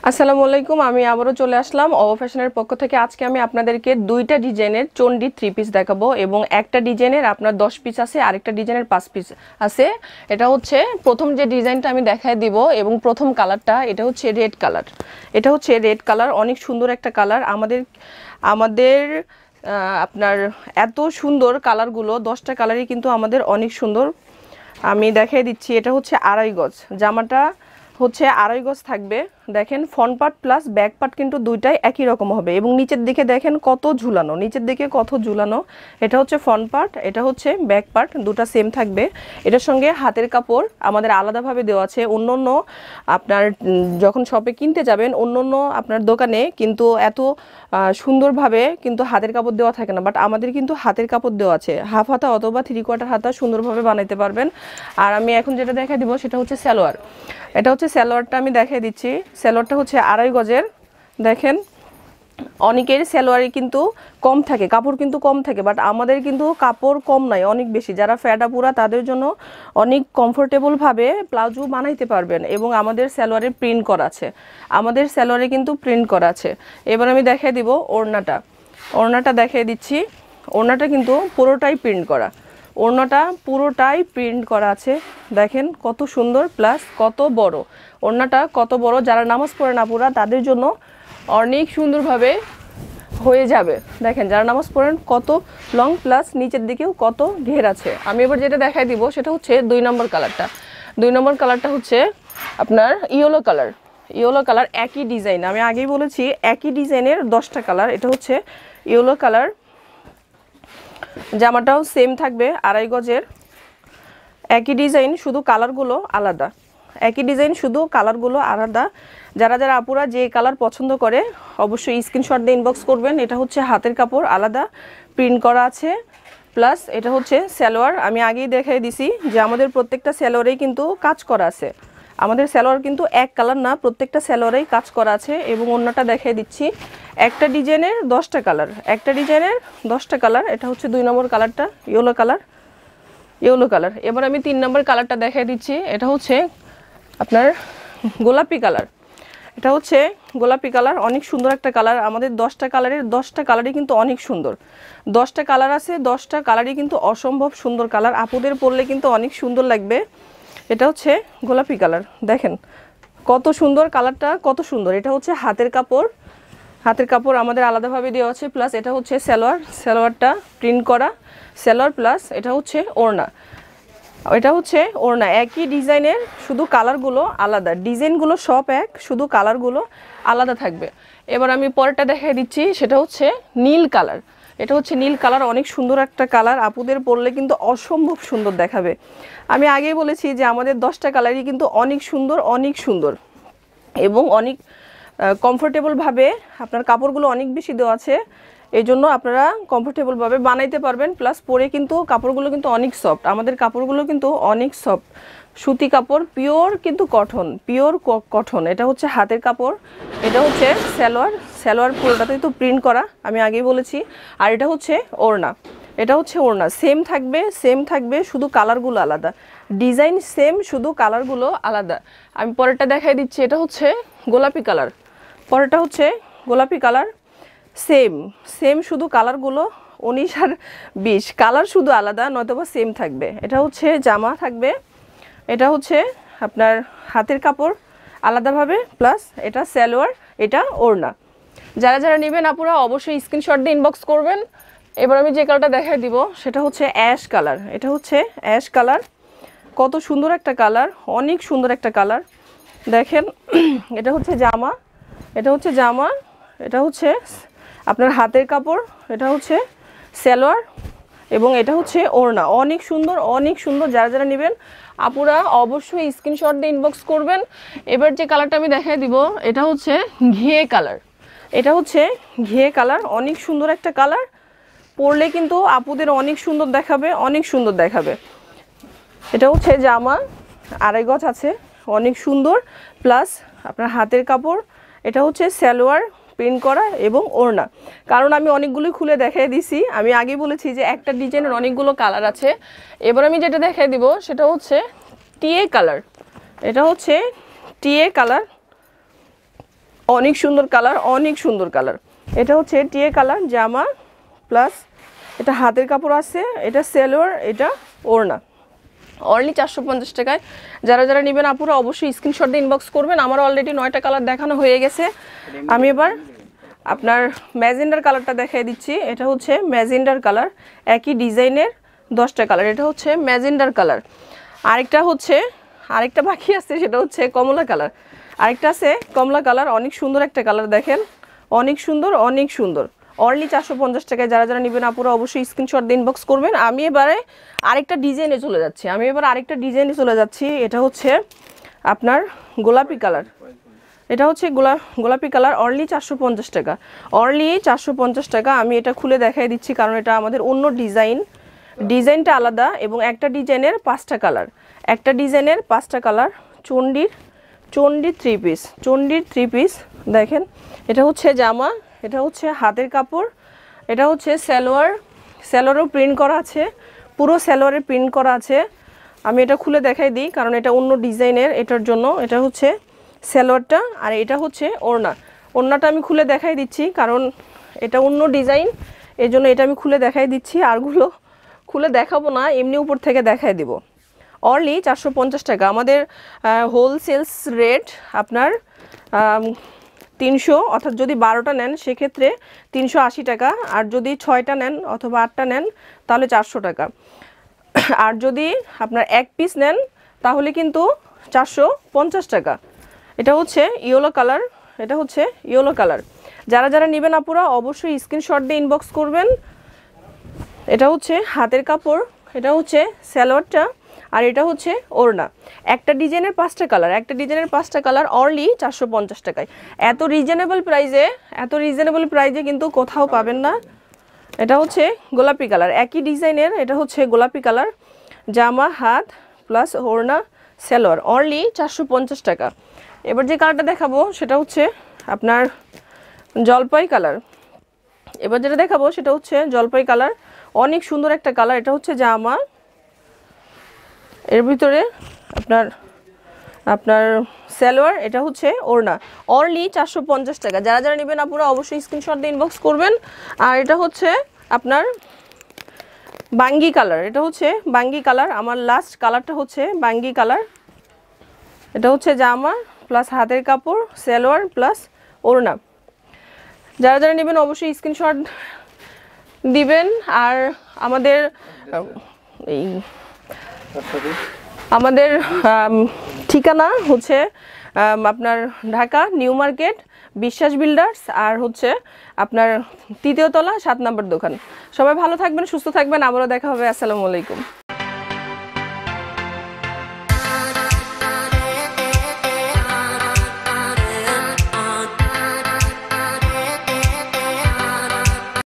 আসসালামু আলাইকুম। আমি আবারও চলে আসলাম অব ফ্যাশনের পক্ষ থেকে। আজকে আমি আপনাদেরকে দুইটা ডিজাইনের চন্ডি 3 পিস দেখাবো এবং একটা ডিজাইনের আপনার 10 পিস আছে, আরেকটা ডিজাইনের 5 পিস আছে। এটা হচ্ছে প্রথম যে ডিজাইনটা আমি দেখায় দিব এবং প্রথম কালারটা এটা হচ্ছে রেড কালার। এটা হচ্ছে রেড কালার, অনেক সুন্দর একটা কালার। আমাদের আপনার এত সুন্দর কালারগুলো, 10টা কালারই কিন্তু আমাদের অনেক সুন্দর। আমি দেখাই দিচ্ছি। এটা হচ্ছে আড়াই গজ, জামাটা হচ্ছে আড়াই গজ থাকবে। দেখেন front part plus back part কিন্তু দুইটাই একই রকম হবে এবং নিচের দিকে দেখেন কত ঝুলানো, নিচের দিকে কত ঝুলানো। এটা হচ্ছে ফ্রন্ট পার্ট, এটা হচ্ছে ব্যাক পার্ট, দুটো সেম থাকবে। এটার সঙ্গে হাতের কাপড় আমাদের আলাদাভাবে দেওয়া আছে। অন্য আপনার যখন শপে কিনতে যাবেন অন্য আপনার দোকানে কিন্তু এত সুন্দরভাবে কিন্তু হাতের কাপড় দেওয়া থাকে না, বাট আমাদের কিন্তু হাতের কাপড় দেওয়া আছে। হাফ হাতা অথবা 3/4 হাতা সুন্দরভাবে বানাইতে পারবেন। আর আমি এখন যেটা দেখাই দিব সেটা হচ্ছে সালোয়ার। এটা হচ্ছে সালোয়ারটা আমি দেখাই দিচ্ছি। সালোয়ারটা হচ্ছে আড়াই গজের। দেখেন অনেকের সালোয়ারে কিন্তু কম থাকে, কাপড় কিন্তু কম থাকে, বাট আমাদের কিন্তু কাপড় কম নাই, অনেক বেশি। যারা ফ্যাটা পুরা তাদের জন্য অনেক কমফোর্টেবলভাবে প্লাজো বানাইতে পারবেন এবং আমাদের সালোয়ারে প্রিন্ট করা আছে, আমাদের সালোয়ারে কিন্তু প্রিন্ট করা আছে। এবার আমি দেখাই দিব ওড়নাটা দেখাই দিচ্ছি। ওড়নাটা কিন্তু পুরোটাই প্রিন্ট করা, ওড়নাটা পুরোটাই প্রিন্ট করা আছে। দেখেন কত সুন্দর, প্লাস কত বড় ওড়নাটা, কত বড়। যারা নামাজ পড়ে না পুরা তাদের জন্য অনেক সুন্দরভাবে হয়ে যাবে। দেখেন যারা নামাজ পড়েন কত লং, প্লাস নিচের দিকেও কত ঘের আছে। আমি এবার যেটা দেখাই দিব সেটা হচ্ছে 2 নম্বর কালারটা। 2 নম্বর কালারটা হচ্ছে আপনার ইয়েলো কালার, একই ডিজাইন। আমি আগেই বলেছি একই ডিজাইনের 10টা কালার। এটা হচ্ছে ইয়েলো কালার, জামাটাও সেম থাকবে আড়াই গজের। একই ডিজাইন, শুধু কালারগুলো আলাদা। একই ডিজাইন, শুধু কালারগুলো আলাদা। যারা আপুরা যে কালার পছন্দ করে অবশ্যই স্ক্রিনশট দিয়ে ইনবক্স করবেন। এটা হচ্ছে হাতের কাপড় আলাদা প্রিন্ট করা আছে, প্লাস এটা হচ্ছে সালোয়ার। আমি আগেই দেখাই দিছি যে আমাদের প্রত্যেকটা সালোয়ারেই কিন্তু কাজ করা আছে। আমাদের সালোয়ার কিন্তু এক কালার না, প্রত্যেকটা সালোয়ারেই কাজ করা আছে। এবং অন্যটা দেখাই দিচ্ছি। একটা ডিজাইনের 10টা কালার, একটা ডিজাইনের 10টা কালার। এটা হচ্ছে 2 নম্বর কালারটা, ইয়েলো কালার। এবার আমি 3 নম্বর কালারটা দেখাই দিচ্ছি। এটা হচ্ছে আপনার গোলাপি কালার। এটা হচ্ছে গোলাপি কালার, অনেক সুন্দর একটা কালার। আমাদের 10টা কালারের 10টা কালারই কিন্তু অনেক সুন্দর। 10টা কালার আছে, 10টা কালারই কিন্তু অসম্ভব সুন্দর কালার। আপুদের পরলে কিন্তু অনেক সুন্দর লাগবে। এটা হচ্ছে গোলাপি কালার। দেখেন কত সুন্দর কালারটা, কত সুন্দর। এটা হচ্ছে হাতের কাপড় আমাদের আলাদাভাবে দেওয়া আছে, প্লাস এটা হচ্ছে সালোয়ারটা প্রিন্ট করা সালোয়ার, প্লাস এটা হচ্ছে ওড়না। একই ডিজাইনের, শুধু কালারগুলো আলাদা। ডিজাইনগুলো সব এক, শুধু কালারগুলো আলাদা থাকবে। এবার আমি পরেরটা দেখাই দিচ্ছি। সেটা হচ্ছে নীল কালার। এটা হচ্ছে নীল কালার, অনেক সুন্দর একটা কালার। আপুদের পরলে কিন্তু অসম্ভব সুন্দর দেখাবে। আমি আগেই বলেছি যে আমাদের 10টা কালারই কিন্তু অনেক সুন্দর এবং অনেক কমফোর্টেবলভাবে আপনার কাপড়গুলো অনেক বেশি দেওয়া আছে। এই জন্য আপনারা কমফোর্টেবলভাবে বানাইতে পারবেন, প্লাস পরে কিন্তু কাপড়গুলো কিন্তু অনেক সফট। আমাদের কাপড়গুলো কিন্তু অনেক সফট, সুতি কাপড়, পিওর কটন। এটা হচ্ছে হাতের কাপড়, এটা হচ্ছে সালোয়ার পুরোটাতেই তো প্রিন্ট করা, আমি আগেই বলেছি। আর এটা হচ্ছে ওড়না, সেম থাকবে, শুধু কালারগুলো আলাদা। ডিজাইন সেম, শুধু কালারগুলো আলাদা। আমি পরেরটা দেখাই দিচ্ছি। এটা হচ্ছে গোলাপি কালার। পরেরটা হচ্ছে গোলাপি কালার, সেম শুধু কালারগুলো 19 আর 20 কালার শুধু আলাদা, নয়তোবা সেম থাকবে। এটা হচ্ছে জামা থাকবে, এটা হচ্ছে আপনার হাতের কাপড় আলাদাভাবে, প্লাস এটা সালোয়ার, এটা ওড়না। যারা নেবেন আপুরা অবশ্যই স্ক্রিনশট দিয়ে ইনবক্স করবেন। এবার আমি যে কালারটা দেখাই দিব সেটা হচ্ছে অ্যাশ কালার। এটা হচ্ছে অ্যাশ কালার, কত সুন্দর একটা কালার, অনেক সুন্দর একটা কালার। দেখেন এটা হচ্ছে জামা, এটা হচ্ছে আপনার হাতের কাপড়, এটা হচ্ছে সালোয়ার এবং এটা হচ্ছে ওড়না। অনেক সুন্দর। যারা নেবেন আপুরা অবশ্যই স্ক্রিনশট দিয়ে ইনবক্স করবেন। এবার যে কালারটা আমি দেখাই দিব এটা হচ্ছে ঘিয়ে কালার, অনেক সুন্দর একটা কালার। পরলে কিন্তু আপুদের অনেক সুন্দর দেখাবে। এটা হচ্ছে জামা, আড়াই গজ আছে, অনেক সুন্দর, প্লাস আপনার হাতের কাপড়। এটা হচ্ছে সালোয়ার প্রিন্ট করা এবং ওড়না। কারণ আমি অনেকগুলো খুলে দেখাই দিছি, আমি আগেই বলেছি যে একটা ডিজাইনের অনেকগুলো কালার আছে। এবার আমি যেটা দেখাই দিব সেটা হচ্ছে টিএ কালার। এটা হচ্ছে টিএ কালার, অনেক সুন্দর কালার, অনেক সুন্দর কালার। এটা হচ্ছে টিয়ে কালার জামা প্লাস এটা হাতের কাপড় আছে, এটা সালোয়ার, এটা ওড়না। অনলি 450 টাকায়। যারা যারা নেবেন আপুরা অবশ্যই স্ক্রিনশট দিয়ে ইনবক্স করবেন। আমার অলরেডি 9টা কালার দেখানো হয়ে গেছে। আমি এবার আপনার ম্যাজেন্ডার কালারটা দেখিয়ে দিচ্ছি। এটা হচ্ছে ম্যাজেন্ডার কালার, একই ডিজাইনের 10টা কালার। এটা হচ্ছে ম্যাজেন্ডার কালার। আরেকটা বাকি আছে, সেটা হচ্ছে কমলা কালার। আরেকটা আছে কমলা কালার, অনেক সুন্দর একটা কালার, দেখেন অনেক সুন্দর, অনেক সুন্দর। অনলি 450 টাকায়। যারা যারা নেবেন আপুরা অবশ্যই স্ক্রিনশট দিয়ে ইনবক্স করবেন। আমি এবারে আরেকটা ডিজাইনে চলে যাচ্ছি। এটা হচ্ছে আপনার গোলাপি কালার। এটা হচ্ছে গোলাপি কালার, অনলি 450 টাকা। অনলি 450 টাকা। আমি এটা খুলে দেখাই দিচ্ছি কারণ এটা আমাদের অন্য ডিজাইনটা আলাদা এবং একটা ডিজাইনের 5টা কালার। একটা ডিজাইনের 5টা কালার। চণ্ডীর থ্রি পিস দেখেন। এটা হচ্ছে জামা, এটা হচ্ছে হাতের কাপড়, এটা হচ্ছে সালোয়ারও প্রিন্ট করা আছে, পুরো সালোয়ারে প্রিন্ট করা আছে। আমি এটা খুলে দেখাই দিই কারণ এটা অন্য ডিজাইনের, এটার জন্য। এটা হচ্ছে সালোয়ারটা আর এটা হচ্ছে ওড়নাটা আমি খুলে দেখাই দিচ্ছি কারণ এটা অন্য ডিজাইন, এই জন্য এটা আমি খুলে দেখাই দিচ্ছি। আরগুলো খুলে দেখাবো না, এমনি উপর থেকে দেখাই দিব। অনলি 450 টাকা। আমাদের হোলসেলস রেট আপনার 300, অর্থাৎ যদি 12টা নেন সেক্ষেত্রে 380 টাকা, আর যদি 6টা নেন অথবা 8টা নেন তাহলে 400 টাকা। আর যদি আপনার 1 পিস নেন তাহলে কিন্তু 450 টাকা। এটা হচ্ছে ইয়েলো কালার। যারা যারা নেবেন আপুরা অবশ্যই স্ক্রিনশট দিয়ে ইনবক্স করবেন। এটা হচ্ছে হাতের কাপড়, এটা হচ্ছে সালোয়ারটা আর এটা হচ্ছে ওড়না। একটা ডিজাইনের 5টা কালার, অনলি 450 টাকায়। এত রিজনেবল প্রাইজে কিন্তু কোথাও পাবেন না। এটা হচ্ছে গোলাপি কালার, একই ডিজাইনের। এটা হচ্ছে গোলাপি কালার, জামা হাত প্লাস ওড়না সালোয়ার, অনলি 450 টাকা। এবার যে কালারটা দেখাবো সেটা হচ্ছে আপনার জলপাই কালার। অনেক সুন্দর একটা কালার। এটা হচ্ছে জামা, এর ভিতরে আপনার সালোয়ার, এটা হচ্ছে ওড়না, অনলি 450 টাকা। যারা যারা নেবেন আপুরা অবশ্যই স্ক্রিনশট দিয়ে ইনবক্স করবেন। আর এটা হচ্ছে আপনার বাঙ্গি কালার, আমার লাস্ট কালারটা হচ্ছে বাঙ্গি কালার। এটা হচ্ছে জামা প্লাস হাতের কাপড়, সালোয়ার প্লাস ওড়না। যারা যারা নেবেন অবশ্যই স্ক্রিনশট দিবেন। আর আমাদের ঠিকানা হচ্ছে আপনার ঢাকা নিউ মার্কেট, বিশ্বাস বিল্ডার্স, আর হচ্ছে আপনার 3য় তলা 7 নম্বর দোকান। সবাই ভালো থাকবেন, সুস্থ থাকবেন, আবারও দেখা হবে। আসসালামু আলাইকুম।